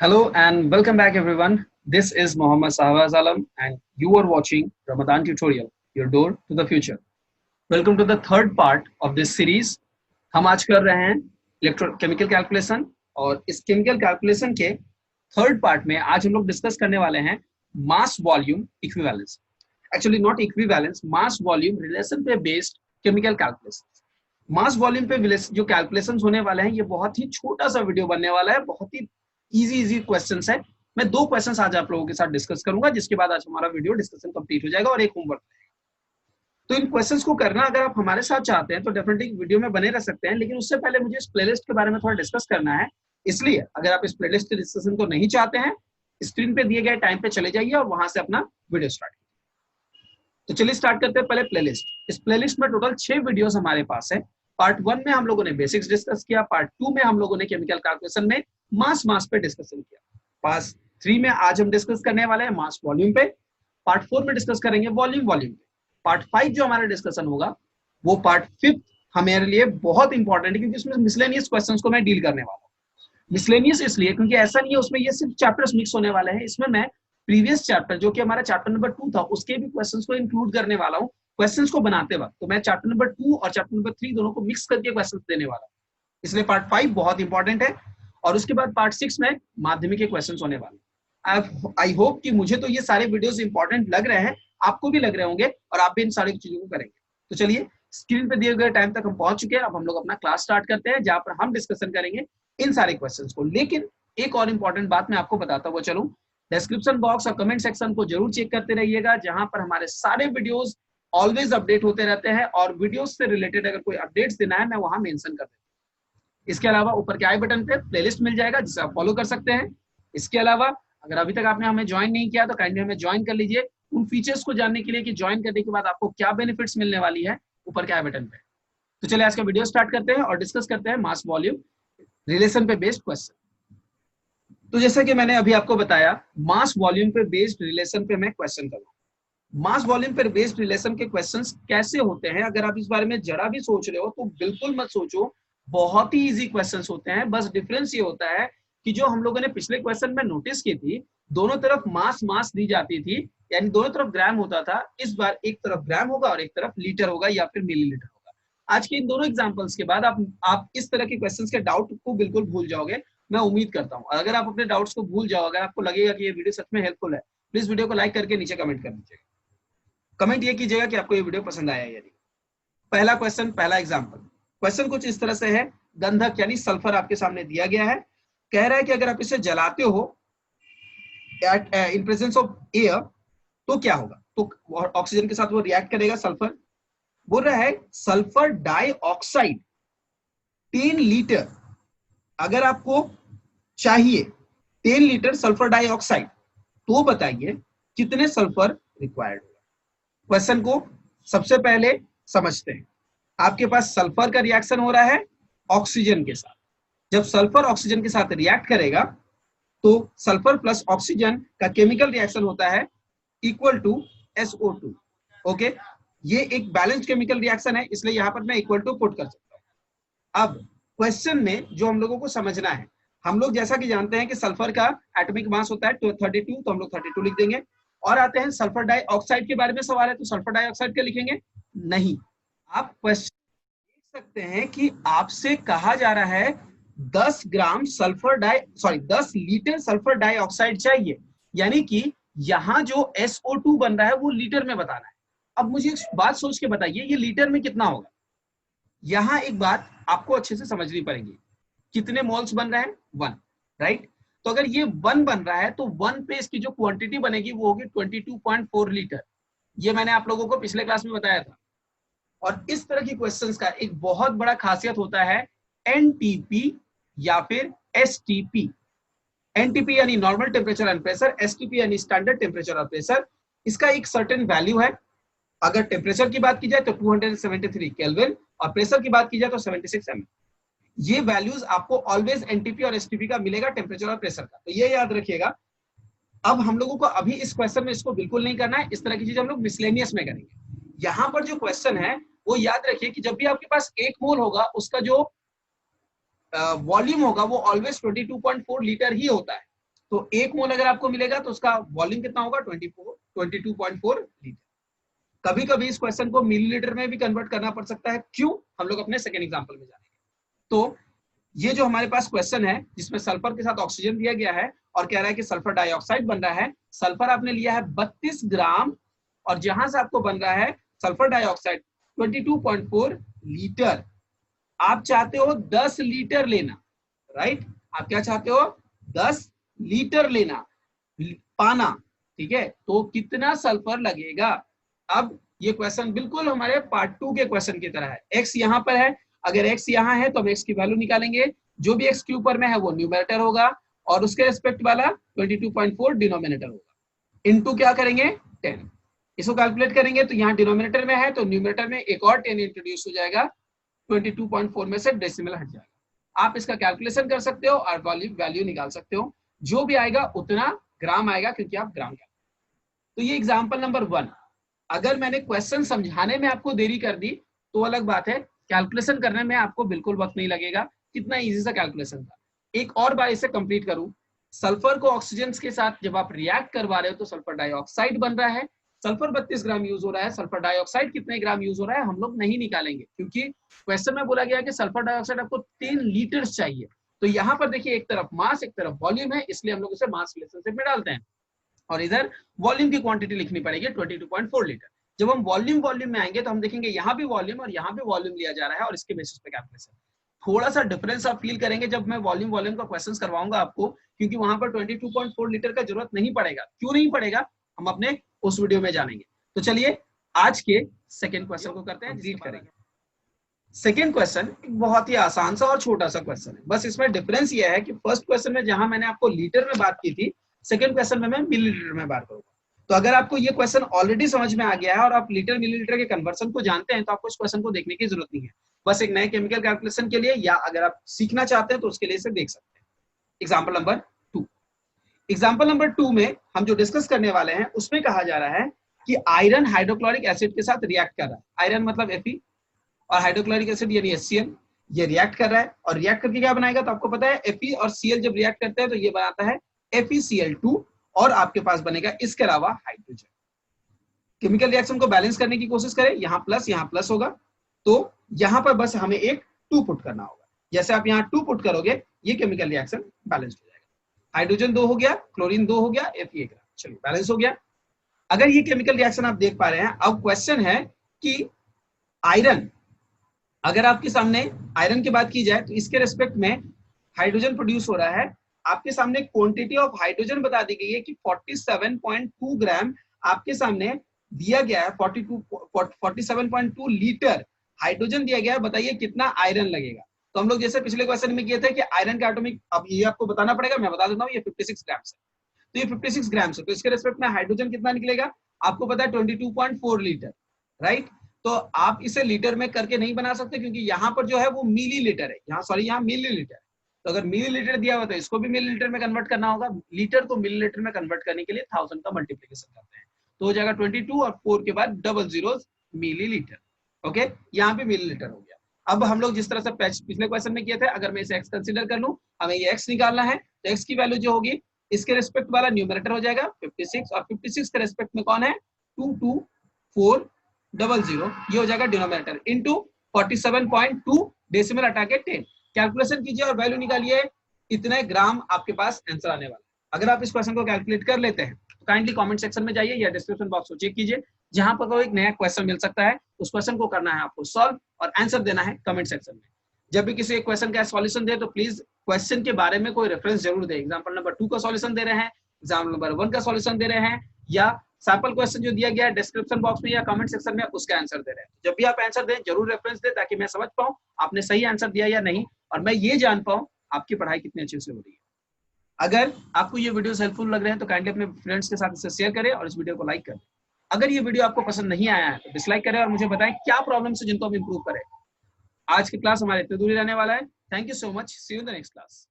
Hello and welcome back everyone. This is Mohammad Sahwaz Alam and you are watching Ramadan tutorial, your door to the future. Welcome to the third part of this series. हम आज कर रहे हैं electrochemical calculation और इस chemical calculation के third part में आज हम लोग डिस्कस करने वाले हैं mass volume equivalence. Actually not equivalence, mass volume relation पे based chemical calculation. Mass volume पे जो कैलकुलेशंस होने वाले हैं ये बहुत ही छोटा सा वीडियो बनने वाला है, बहुत ही इजी क्वेश्चंस है. मैं दो क्वेश्चंस आज आप लोगों के साथ डिस्कस करूंगा जिसके बाद आज हमारा वीडियो डिस्कशन कंप्लीट हो जाएगा और एक होमवर्क रहेगा. तो इन क्वेश्चंस को करना अगर आप हमारे साथ चाहते हैं तो डेफिनेटली वीडियो में बने रह सकते हैं, लेकिन उससे पहले मुझे इस प्लेलिस्ट के बारे में थोड़ा डिस्कस करना है. इसलिए अगर आप इस प्लेलिस्ट के डिस्कशन को नहीं चाहते हैं, स्क्रीन पे दिए गए टाइम पे चले जाइए और वहां से अपना वीडियो स्टार्ट कीजिए. तो चलिए स्टार्ट करते हैं पहले प्लेलिस्ट. इस प्लेलिस्ट में टोटल 6 वीडियोस हमारे पास है. पार्ट 1 में हम लोगों ने बेसिक्स डिस्कस किया, पार्ट 2 में हम लोगों ने केमिकल कैलकुलेशन में मास पे डिस्कशन किया, पार्ट 3 में आज हम डिस्कस करने वाले हैं मास वॉल्यूम पे, पार्ट 4 में डिस्कस करेंगे वॉल्यूम पे, पार्ट 5 जो हमारा डिस्कशन होगा वो पार्ट 5 हमारे लिए बहुत इंपॉर्टेंट है क्योंकि उसमें मिसलेनियस क्वेश्चंस को मैं डील करने वाला हूँ. मिसलेनियस इसलिए क्योंकि ऐसा नहीं है उसमें ये सिर्फ चैप्टर्स मिक्स होने वाले हैं. इसमें मैं प्रीवियस चैप्टर जो कि हमारा चैप्टर नंबर 2 था उसके भी क्वेश्चंस को इंक्लूड करने वाला हूँ. क्वेश्चंस को बनाते वक्त तो मैं चैप्टर नंबर 2 और चैप्टर नंबर 3 दोनों को मिक्स करके क्वेश्चंस देने वाला हूँ. इसलिए पार्ट 5 बहुत इंपॉर्टेंट है और उसके बाद पार्ट 6 में माध्यमिक के क्वेश्चंस होने वाले. आई होप कि मुझे तो ये सारे वीडियोस इंपॉर्टेंट लग रहे हैं, आपको भी लग रहे होंगे और आप भी इन सारी चीजों को करेंगे. तो चलिए स्क्रीन पे दिए गए टाइम तक हम पहुंच चुके हैं. अब हम लोग अपना क्लास स्टार्ट करते हैं जहां पर हम डिस्कशन करेंगे इन सारे क्वेश्चंस को. लेकिन एक और इंपॉर्टेंट बात मैं आपको बताता हुआ चलूं, डिस्क्रिप्शन बॉक्स और कमेंट सेक्शन को जरूर चेक करते रहिएगा जहां पर हमारे सारे वीडियोस ऑलवेज अपडेट होते रहते हैं और वीडियोस से रिलेटेड अगर कोई अपडेट्स देना है मैं वहां मेंशन कर देता हूं. इसके अलावा ऊपर के आई बटन पे प्लेलिस्ट मिल जाएगा जिसे आप फॉलो कर सकते हैं. इसके अलावा अगर अभी तक आपने हमें ज्वाइन नहीं किया तो काइंडली हमें ज्वाइन कर लीजिए उन फीचर्स को जानने के लिए कि ज्वाइन करने के बाद आपको क्या बेनिफिट्स मिलने वाली है ऊपर के आई बटन पे. तो चलिए आज का वीडियो स्टार्ट करते हैं और डिस्कस करते हैं मास वॉल्यूम रिलेशन पे बेस्ड क्वेश्चन. तो जैसा कि मैंने अभी आपको बताया मास वॉल्यूम पे बेस्ड रिलेशन पे मैं क्वेश्चन करूंगा. मास वॉल्यूम पर बेस्ड रिलेशन के क्वेश्चंस कैसे होते हैं अगर आप इस बारे में जरा भी सोच रहे हो तो बिल्कुल मत सोचो, बहुत ही इजी क्वेश्चंस होते हैं. बस डिफरेंस ये होता है कि जो हम लोगों ने पिछले क्वेश्चन में नोटिस की थी दोनों तरफ मास दी जाती थी, यानी दोनों तरफ ग्राम होता था. इस बार एक तरफ ग्राम होगा और एक तरफ लीटर होगा या फिर मिलीलीटर होगा. आज के इन दोनों एग्जांपल्स के बाद आप इस तरह के क्वेश्चंस के डाउट को बिल्कुल भूल जाओगे, मैं उम्मीद करता हूं. अगर आप अपने डाउट्स को भूल जाओ, अगर आपको लगेगा कि ये वीडियो सच में हेल्पफुल है, प्लीज वीडियो को लाइक करके नीचे कमेंट कर दीजिएगा. कमेंट ये कीजिएगा कि आपको ये वीडियो पसंद आया या नहीं. पहला क्वेश्चन, पहला एग्जांपल. क्वेश्चन कुछ इस तरह से है. गंधक यानी सल्फर आपके सामने दिया गया है. कह रहा है कि अगर आप इसे जलाते हो इन प्रेजेंस ऑफ एयर तो क्या होगा. तो ऑक्सीजन के साथ वो रिएक्ट करेगा सल्फर. बोल रहा है सल्फर डाइऑक्साइड 10 लीटर अगर आपको चाहिए 10 लीटर सल्फर डाइऑक्साइड तो बताइए कितने सल्फर रिक्वायर्ड होगा. क्वेश्चन को सबसे पहले समझते हैं. आपके पास सल्फर का रिएक्शन हो रहा है ऑक्सीजन के साथ. जब सल्फर ऑक्सीजन के साथ रिएक्ट करेगा तो सल्फर प्लस ऑक्सीजन का केमिकल रिएक्शन होता है इक्वल टू SO2. ओके, ये एक बैलेंस्ड केमिकल रिएक्शन है इसलिए यहां पर मैं इक्वल टू पुट कर सकता हूं. अब क्वेश्चन में जो हम लोगों को समझना है, हम लोग जैसा कि जानते हैं कि सल्फर का एटॉमिक मास होता है 32, तो हम लोग 32 लिख देंगे. और आते हैं सल्फर डाइऑक्साइड के बारे में सवाल है तो सल्फर डाइऑक्साइड क्या लिखेंगे. नहीं, आप क्वेश्चन देख सकते हैं कि आपसे कहा जा रहा है 10 लीटर सल्फर डाइऑक्साइड चाहिए, यानी कि यहां जो SO2 बन रहा है वो लीटर में बताना है. अब मुझे एक बात सोच के बताइए ये लीटर में कितना होगा. यहां एक बात आपको अच्छे से समझनी पड़ेगी. कितने मोल्स बन रहे हैं 1, राइट. तो अगर ये 1 बन रहा है तो 1 पे इसकी जो क्वांटिटी बनेगी वो होगी 22.4 लीटर. ये मैंने आप लोगों को पिछले क्लास में बताया था. और इस तरह की क्वेश्चंस का एक बहुत बड़ा खासियत होता है NTP या फिर STP. NTP यानी normal temperature and pressure, STP यानी स्टैंडर्ड टेम्परेचर और प्रेशर. इसका एक सर्टेन वैल्यू है. अगर टेम्परेचर की बात की जाए तो 273 केल्विन और प्रेशर की बात की जाए तो 76 mm. ये वैल्यूज आपको ऑलवेज NTP और STP का मिलेगा, टेम्परेचर और प्रेशर का. तो ये याद रखिएगा. अब हम लोगों को अभी इस क्वेश्चन में इसको बिल्कुल नहीं करना है. इस तरह की चीज हम लोग मिसलेनियस में करेंगे. यहां पर जो क्वेश्चन है वो याद रखिए कि जब भी आपके पास 1 मोल होगा उसका जो वॉल्यूम होगा वो ऑलवेज 22.4 लीटर ही होता है. तो 1 मोल अगर आपको मिलेगा तो उसका वॉल्यूम कितना होगा 22.4 लीटर। कभी कभी इस क्वेश्चन को मिलीलीटर में भी कन्वर्ट करना पड़ सकता है, क्यों, हम लोग अपने सेकेंड एग्जाम्पल में जानेंगे। तो ये जो हमारे पास क्वेश्चन है जिसमें सल्फर के साथ ऑक्सीजन दिया गया है और कह रहा है कि सल्फर डाइऑक्साइड बन रहा है, सल्फर आपने लिया है 32 ग्राम और जहां से आपको बन रहा है सल्फर डाइऑक्साइड 22.4 लीटर। आप चाहते हो 10 लीटर लेना, राइट, आप क्या चाहते हो 10 लीटर लेना, पाना, ठीक है, तो कितना सल्फर लगेगा। अब ये क्वेश्चन बिल्कुल हमारे पार्ट 2 के क्वेश्चन की तरह है। एक्स यहां पर है, अगर एक्स यहां है तो हम एक्स की वैल्यू निकालेंगे, जो भी एक्स के ऊपर में है वो न्यूमरेटर होगा और उसके रिस्पेक्ट वाला 22.4 डिनोमिनेटर होगा, इनटू क्या करेंगे 10। इसको कैलकुलेट करेंगे तो यहाँ डिनोमिनेटर में है तो न्यूमरेटर में एक और 10 इंट्रोड्यूस हो जाएगा, 22.4 में से डेसिमल हट जाएगा। आप इसका कैलकुलेशन कर सकते हो और वैल्यू निकाल सकते हो, जो भी आएगा उतना ग्राम आएगा क्योंकि आप ग्राम का। तो ये एग्जाम्पल नंबर 1। अगर मैंने क्वेश्चन समझाने में आपको देरी कर दी तो अलग बात है, कैलकुलेशन करने में आपको बिल्कुल वक्त नहीं लगेगा। कितना इजी सा कैलकुलेशन था। एक और बार इसे कंप्लीट करूं, सल्फर को ऑक्सीजन के साथ जब आप रिएक्ट करवा रहे हो तो सल्फर डाइऑक्साइड बन रहा है, सल्फर 32 ग्राम यूज हो रहा है, सल्फर डाइऑक्साइड कितने ग्राम यूज हो रहा है हम लोग नहीं निकालेंगे क्योंकि क्वेश्चन में बोला गया कि सल्फर डाइऑक्साइड आपको 3 लीटर चाहिए। तो यहाँ पर देखिए एक तरफ मास एक तरफ वॉल्यूम है, इसलिए हम लोग उसे मास रिलेशनशिप में डालते हैं और इधर वॉल्यूम की क्वांटिटी लिखनी पड़ेगी 22.4 लीटर। जब हम वॉल्यूम में आएंगे तो हम देखेंगे यहाँ भी वॉल्यूम और यहाँ भी वॉल्यूम लिया जा रहा है और इसके बेसिस पे कैलकुलेशन। थोड़ा सा डिफरेंस आप फील करेंगे जब मैं वॉल्यूम का क्वेश्चंस करवाऊंगा आपको, क्योंकि वहां पर 22.4 लीटर का जरूरत नहीं पड़ेगा। क्यों नहीं पड़ेगा हम अपने उस वीडियो में जानेंगे। तो चलिए आज के सेकेंड क्वेश्चन को करते हैं, रीड करेंगे। सेकेंड क्वेश्चन बहुत ही आसान सा और छोटा सा क्वेश्चन है, बस इसमें डिफरेंस ये है कि फर्स्ट क्वेश्चन में जहां मैंने आपको लीटर में बात की थी, सेकेंड क्वेश्चन में मैं मिलीलीटर में बात करूंगा। तो अगर आपको ये क्वेश्चन ऑलरेडी समझ में आ गया है और आप लीटर मिलीलीटर के कन्वर्सन को जानते हैं तो आपको इस क्वेश्चन को देखने की जरूरत नहीं है, बस एक नए केमिकल कैलकुलेशन के लिए या अगर आप सीखना चाहते हैं तो उसके लिए इसे देख सकते हैं। Example number 2। एग्जाम्पल नंबर 2 में हम जो डिस्कस करने वाले हैं उसमें कहा जा रहा है कि आयरन हाइड्रोक्लोरिक एसिड के साथ रिएक्ट कर रहा है। आयरन मतलब Fe और हाइड्रोक्लोरिक एसिड यानी HCl, ये रिएक्ट कर रहा है और रिएक्ट करके क्या बनाएगा तो आपको पता है Fe और Cl जब रिएक्ट करते हैं तो ये बनाता है FeCl2 और आपके पास बनेगा इसके अलावा हाइड्रोजन। केमिकल रिएक्शन को बैलेंस करने की कोशिश करें, यहाँ प्लस होगा तो यहाँ पर बस हमें एक 2 पुट करना होगा। जैसे आप यहाँ 2 पुट करोगे ये केमिकल रिएक्शन बैलेंस हो जाएगा। हाइड्रोजन 2 हो गया, क्लोरीन 2 हो गया, Fe 1, चलिए बैलेंस हो गया। अगर ये केमिकल रिएक्शन आप देख पा रहे हैं, अब क्वेश्चन है कि आयरन, अगर आपके सामने आयरन की बात की जाए तो इसके रेस्पेक्ट में हाइड्रोजन प्रोड्यूस हो रहा है। आपके सामने क्वांटिटी ऑफ हाइड्रोजन बता दी गई है कि 47.2 ग्राम आपके सामने दिया गया है, 47.2 लीटर हाइड्रोजन दिया गया है। बताइए कितना आयरन लगेगा। तो हम लोग जैसे पिछले क्वेश्चन में किए थे कि आयरन का एटॉमिक, अब ये आपको बताना पड़ेगा, मैं बता देता हूँ, ये 56 ग्राम है। तो ये 56 ग्राम है तो इसके रेस्पेक्ट में हाइड्रोजन कितना निकलेगा आपको पता है 22.4 लीटर, राइट। तो आप इसे लीटर में करके नहीं बना सकते क्योंकि यहाँ पर जो है वो मिलीलीटर है, यहाँ मिलीलीटर है। तो अगर मिलीलीटर दिया हुआ तो इसको भी मिलीलीटर में कन्वर्ट करना होगा। लीटर को मिलीलीटर में कन्वर्ट करने के लिए 1000 का मल्टीप्लीकेशन करते हैं तो हो जाएगा 22 और 4 के बाद डबल जीरो मिलीलीटर। ओके, यहाँ पे मिलीलीटर हो गया। अब हम लोग जिस तरह से पिछले क्वेश्चन में किए थे, अगर मैं इसे एक्स कंसीडर कर लूं, हमें ये एक्स निकालना है तो एक्स की वैल्यू जो होगी इसके रिस्पेक्ट वाला न्यूमरेटर हो जाएगा 56 और 56 के रिस्पेक्ट में कौन है 22400, ये हो जाएगा डिनोमिनेटर इनटू 47.2 डेसिमल हटा के 10। कैलकुलेशन कीजिए और वैल्यू निकालिए, इतने ग्राम आपके पास आंसर आने वाला। अगर आप इस क्वेश्चन को कैलकुलेट कर लेते हैं तो काइंडली कमेंट सेक्शन में जाइए या डिस्क्रिप्शन बॉक्स को चेक कीजिए, जहां पर कोई एक नया क्वेश्चन मिल सकता है। उस क्वेश्चन को करना है आपको सॉल्व और आंसर देना है कमेंट सेक्शन में। जब भी किसी एक क्वेश्चन का सॉल्यूशन दे तो प्लीज क्वेश्चन के बारे में कोई रेफरेंस जरूर दे। एग्जांपल नंबर 2 का सॉल्यूशन दे रहे हैं, एग्जाम्पल नंबर 1 का सॉल्यूशन दे रहे हैं, या सैंपल क्वेश्चन जो दिया गया है डिस्क्रिप्शन बॉक्स में या कमेंट सेक्शन में उसका आंसर दे रहे हैं। जब भी आप आंसर दें जरूर रेफरेंस दें ताकि मैं समझ पाऊं आपने सही आंसर दिया या नहीं और मैं ये जान पाऊं आपकी पढ़ाई कितनी अच्छे से हो रही है। अगर आपको ये वीडियो हेल्पफुल लग रहे हैं तो काइंडली अपने फ्रेंड्स के साथ इसे शेयर करें और इस वीडियो को लाइक करें। अगर ये वीडियो आपको पसंद नहीं आया है तो डिसलाइक करें और मुझे बताएं क्या प्रॉब्लम है जिनको हम इंप्रूव करें। आज की क्लास हमारे इतने दूरी रहने वाला है। Thank you so much, see you in the next class.